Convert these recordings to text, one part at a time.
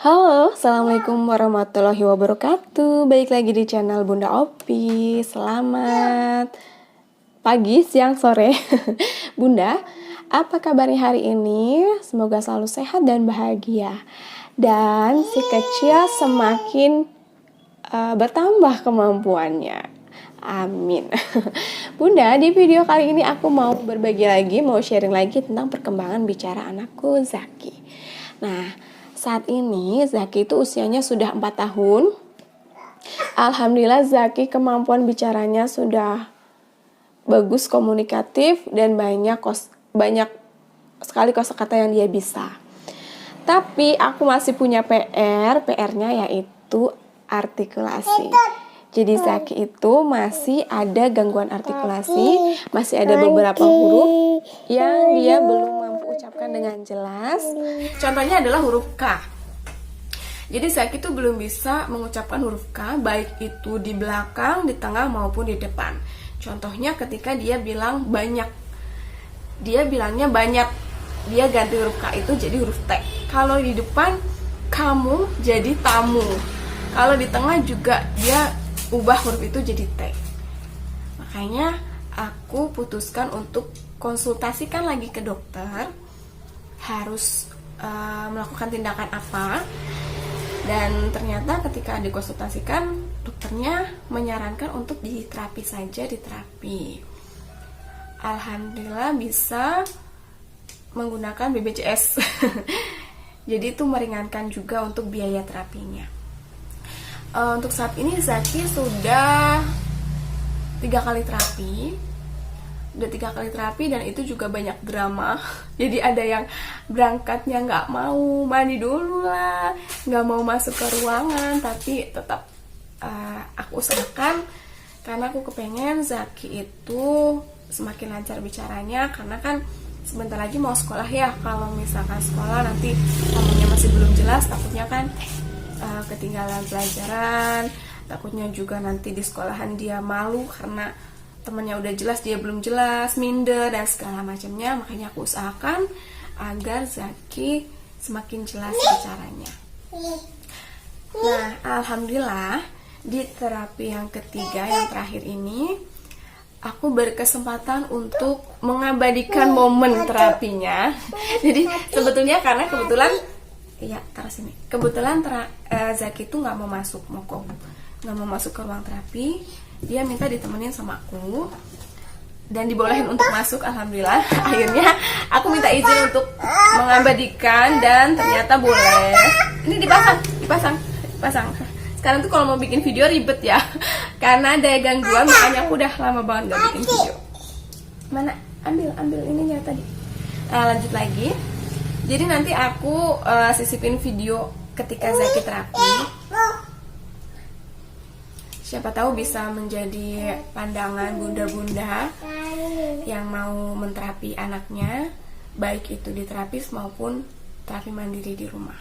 Halo, Assalamualaikum warahmatullahi wabarakatuh. Balik lagi di channel Bunda Opi. Selamat pagi, siang, sore. Bunda, apa kabarnya hari ini? Semoga selalu sehat dan bahagia. Dan si kecil semakin bertambah kemampuannya. Amin. Bunda, di video kali ini aku mau berbagi lagi, mau sharing lagi tentang perkembangan bicara anakku Zaki. Nah, saat ini Zaki itu usianya sudah 4 tahun. Alhamdulillah Zaki kemampuan bicaranya sudah bagus, komunikatif, dan banyak sekali kosakata yang dia bisa. Tapi aku masih punya PR-nya yaitu artikulasi. Jadi Zaki itu masih ada gangguan artikulasi, masih ada beberapa huruf yang dia belum mampu ucapkan dengan jelas. Contohnya adalah huruf K. Jadi Zaki itu belum bisa mengucapkan huruf K, baik itu di belakang, di tengah, maupun di depan. Contohnya ketika dia bilang banyak, dia bilangnya banyak, dia ganti huruf K itu jadi huruf T. Kalau di depan, kamu jadi tamu. Kalau di tengah juga dia ubah huruf itu jadi T. Makanya aku putuskan untuk konsultasikan lagi ke dokter, harus melakukan tindakan apa. Dan ternyata ketika dikonsultasikan, dokternya menyarankan untuk diterapi saja, diterapi. Alhamdulillah bisa menggunakan BPJS. Jadi itu meringankan juga untuk biaya terapinya. Untuk saat ini Zaki sudah 3 kali terapi. Udah 3 kali terapi dan itu juga banyak drama. Jadi ada yang berangkatnya nggak mau mandi dulu lah, nggak mau masuk ke ruangan, tapi tetap aku usahakan karena aku kepengen Zaki itu semakin lancar bicaranya, karena kan sebentar lagi mau sekolah ya. Kalau misalkan sekolah nanti namanya masih belum jelas, takutnya kan ketinggalan pelajaran, takutnya juga nanti di sekolahan dia malu karena temannya udah jelas dia belum jelas, minder dan segala macamnya. Makanya aku usahakan agar Zaki semakin jelas bicaranya. Nah, alhamdulillah di terapi yang ketiga, yang terakhir ini, aku berkesempatan untuk mengabadikan momen terapinya. Jadi sebetulnya karena kebetulan, iya, taruh sini. Kebetulan Zaki itu nggak mau masuk ke ruang terapi. Dia minta ditemenin sama aku dan dibolehin untuk masuk. Alhamdulillah, akhirnya aku minta izin untuk mengabadikan dan ternyata boleh. Ini dipasang. Sekarang tuh kalau mau bikin video ribet ya, karena ada gangguan, makanya aku udah lama banget gak bikin video. Mana? Ambil ininya tadi. Lanjut lagi. Jadi nanti aku sisipin video ketika Zaki terapi. Siapa tahu bisa menjadi pandangan bunda-bunda yang mau menterapi anaknya, baik itu di terapis maupun terapi mandiri di rumah.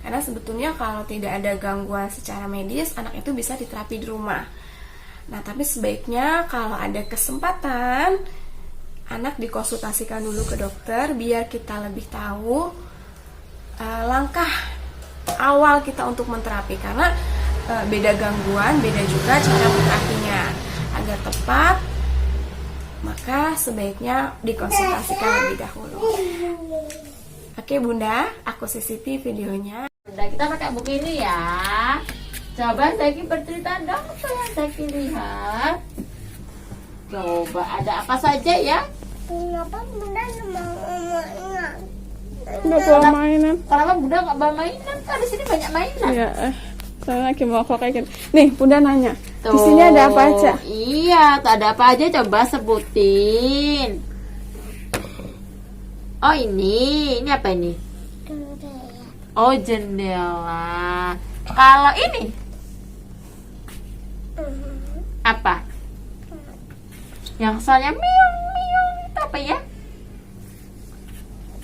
Karena sebetulnya kalau tidak ada gangguan secara medis, anak itu bisa diterapi di rumah. Nah, tapi sebaiknya kalau ada kesempatan, anak dikonsultasikan dulu ke dokter biar kita lebih tahu langkah awal kita untuk menterapi, karena beda gangguan, beda juga cara menterapinya. Agar tepat, maka sebaiknya dikonsultasikan lebih dahulu. Oke Bunda, aku sisipi videonya. Udah, kita pakai buku ini ya. Coba Zaki bercerita dong, apa yang Zaki lihat. Coba ada apa saja ya? Kenapa Bunda mau mainan? Udah bawa mainan. Kenapa Bunda nggak bawa mainan? Kan di sini banyak mainan. Iya, saya lagi mau kayak gini. Nih, Bunda nanya. Di sini ada apa aja? Iya, tuh ada apa aja, coba sebutin. Oh ini apa ini? Oh jendela. Kalau ini apa? Yang soalnya miung miung itu apa ya?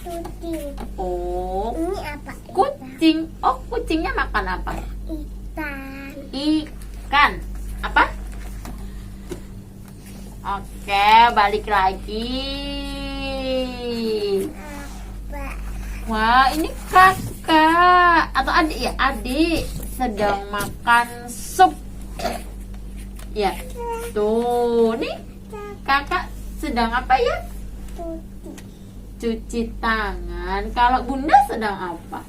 Kucing. Oh, Ini apa? kucing. Oh, kucingnya makan apa? Ikan. Ikan. Apa? Oke, balik lagi. Apa? Wah, ini kakak atau adik ya, adik sedang makan sup. Ya, tuh nih kakak sedang apa ya? Cuci tangan. Kalau bunda sedang apa?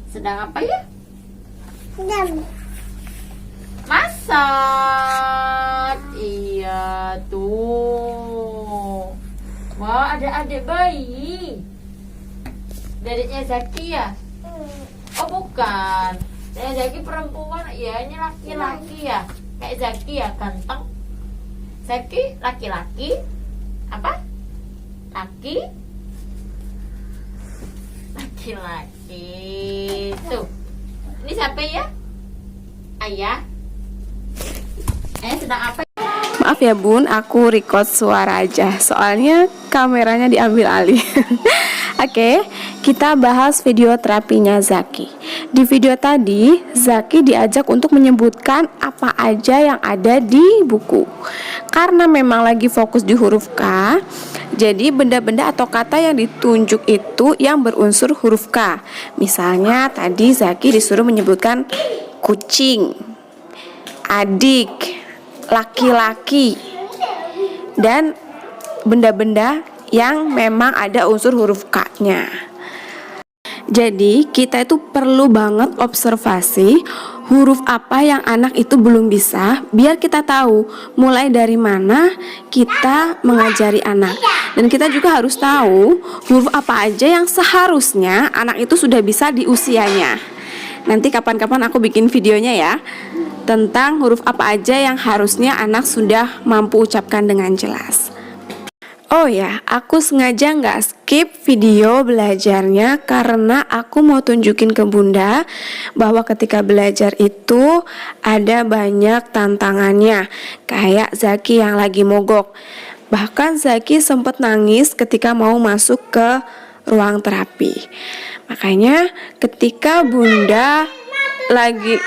Sedang apa ya? Masak. Iya tuh. Wah, ada adik bayi. Dedeknya Zaki ya? Oh bukan. Saya Zaki perempuan. Ya ini laki-laki ya. Kayak Zaki ya, ganteng. Zaki laki-laki. Apa? Laki. Laki-laki. Tuh. Ini siapa ya? Ayah. Sedang apa? Maaf ya bun, aku record suara aja. Soalnya kameranya diambil alih. Oke, kita bahas video terapinya Zaki. Di video tadi, Zaki diajak untuk menyebutkan apa aja yang ada di buku. Karena memang lagi fokus di huruf K, jadi benda-benda atau kata yang ditunjuk itu yang berunsur huruf K. Misalnya tadi Zaki disuruh menyebutkan kucing, adik, laki-laki, dan benda-benda yang memang ada unsur huruf K-nya. Jadi kita itu perlu banget observasi huruf apa yang anak itu belum bisa, biar kita tahu mulai dari mana kita mengajari anak. Dan kita juga harus tahu huruf apa aja yang seharusnya anak itu sudah bisa di usianya. Nanti kapan-kapan aku bikin videonya ya, tentang huruf apa aja yang harusnya anak sudah mampu ucapkan dengan jelas. Oh ya, aku sengaja nggak skip video belajarnya karena aku mau tunjukin ke bunda bahwa ketika belajar itu ada banyak tantangannya. Kayak Zaki yang lagi mogok. Bahkan Zaki sempat nangis ketika mau masuk ke ruang terapi. Makanya ketika bunda lagi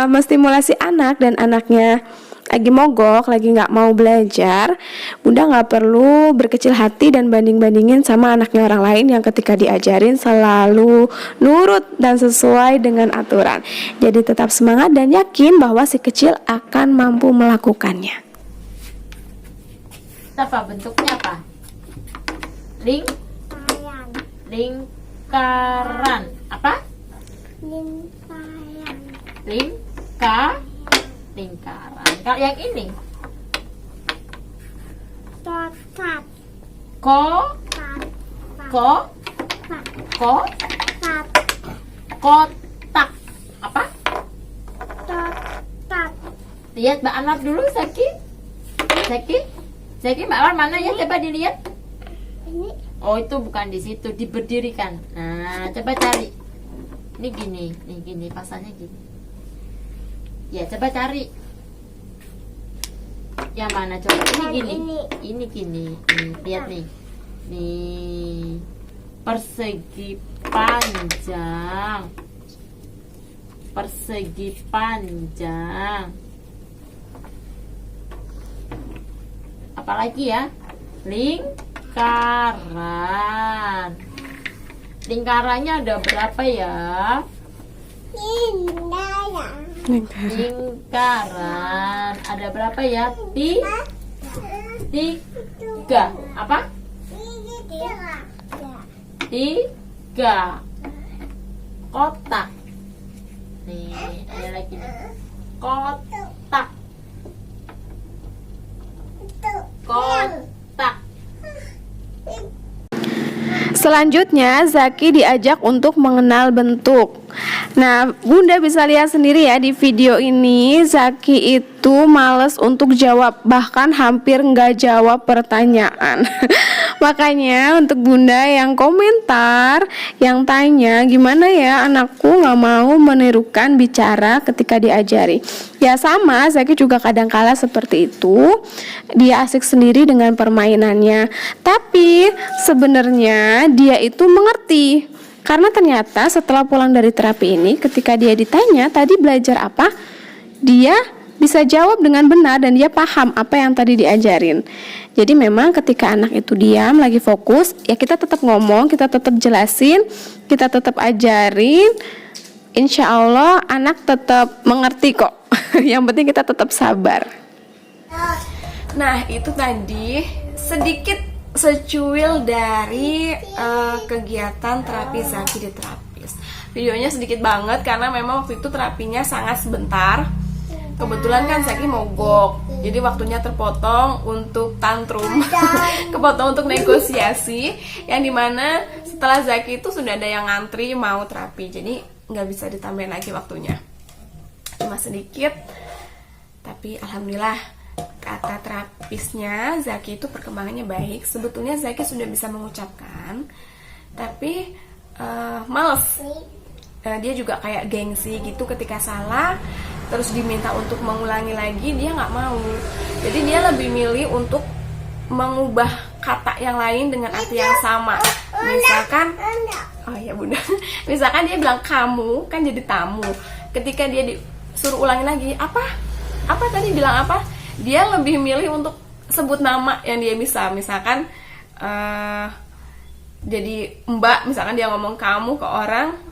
menstimulasi anak dan anaknya lagi mogok, lagi nggak mau belajar, bunda nggak perlu berkecil hati dan banding-bandingin sama anaknya orang lain yang ketika diajarin selalu nurut dan sesuai dengan aturan. Jadi tetap semangat dan yakin bahwa si kecil akan mampu melakukannya. Apa bentuknya apa? Lingkaran. Apa? Lingkaran. Kalau yang ini? Kotak. Apa? Lihat Mbak Anwar dulu, Zaki, Mbak Anwar mana ya? Coba dilihat. Oh itu bukan di situ, diberdirikan. Nah coba cari. Ini gini, pasangnya gini. Ya coba cari. Yang mana coba? Ini gini. Lihat nih. Nih. Persegi panjang. Apalagi ya? Lingkarannya ada berapa ya? Lingkaran ada berapa ya? Tiga. Apa? Tiga. Kotak. Nih, ada lagi nih. Kotak. Selanjutnya Zaki diajak untuk mengenal bentuk. Nah, bunda bisa lihat sendiri ya di video ini, Zaki itu males untuk jawab, bahkan hampir nggak jawab pertanyaan. Makanya untuk bunda yang komentar, yang tanya gimana ya anakku nggak mau menirukan bicara ketika diajari. Ya sama, Zaki juga kadang-kala seperti itu. Dia asik sendiri dengan permainannya. Tapi sebenarnya dia itu mengerti. Karena ternyata setelah pulang dari terapi ini, ketika dia ditanya tadi belajar apa, dia bisa jawab dengan benar dan dia paham apa yang tadi diajarin. Jadi memang ketika anak itu diam lagi fokus, ya kita tetap ngomong, kita tetap jelasin, kita tetap ajarin. Insya Allah anak tetap mengerti kok. Yang penting kita tetap sabar. Nah, itu tadi sedikit secuil dari kegiatan terapi Zaki di terapis. Videonya sedikit banget karena memang waktu itu terapinya sangat sebentar. Kebetulan kan Zaki mogok, jadi waktunya terpotong untuk tantrum, kepotong untuk negosiasi, yang dimana setelah Zaki itu sudah ada yang ngantri mau terapi, jadi nggak bisa ditambahin lagi waktunya, cuma sedikit. Tapi alhamdulillah kata terapisnya Zaki itu perkembangannya baik. Sebetulnya Zaki sudah bisa mengucapkan, tapi males. Dia juga kayak gengsi gitu ketika salah, terus diminta untuk mengulangi lagi dia nggak mau. Jadi dia lebih milih untuk mengubah kata yang lain dengan arti yang sama. Misalkan, oh ya bunda, misalkan dia bilang kamu kan jadi tamu. Ketika dia disuruh ulangi lagi, apa tadi bilang apa? Dia lebih milih untuk sebut nama yang dia bisa. Misalkan jadi mbak, misalkan dia ngomong kamu ke orang,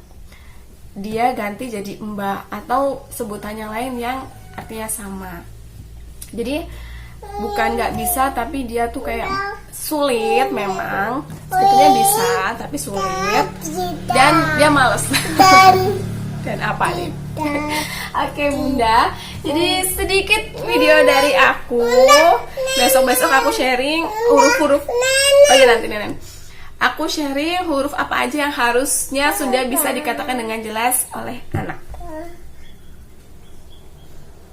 dia ganti jadi mbak atau sebutan yang lain yang artinya sama. Jadi bukan nggak bisa, tapi dia tuh kayak sulit memang. Sebetulnya bisa tapi sulit dan dia males. Dan apa nih? Oke bunda, jadi sedikit video dari aku. Besok-besok aku sharing huruf-huruf. Oh iya nanti nenek. Aku sharing huruf apa aja yang harusnya sudah bisa dikatakan dengan jelas oleh anak.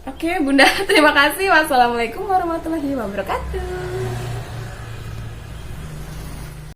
Oke bunda, terima kasih. Wassalamualaikum warahmatullahi wabarakatuh.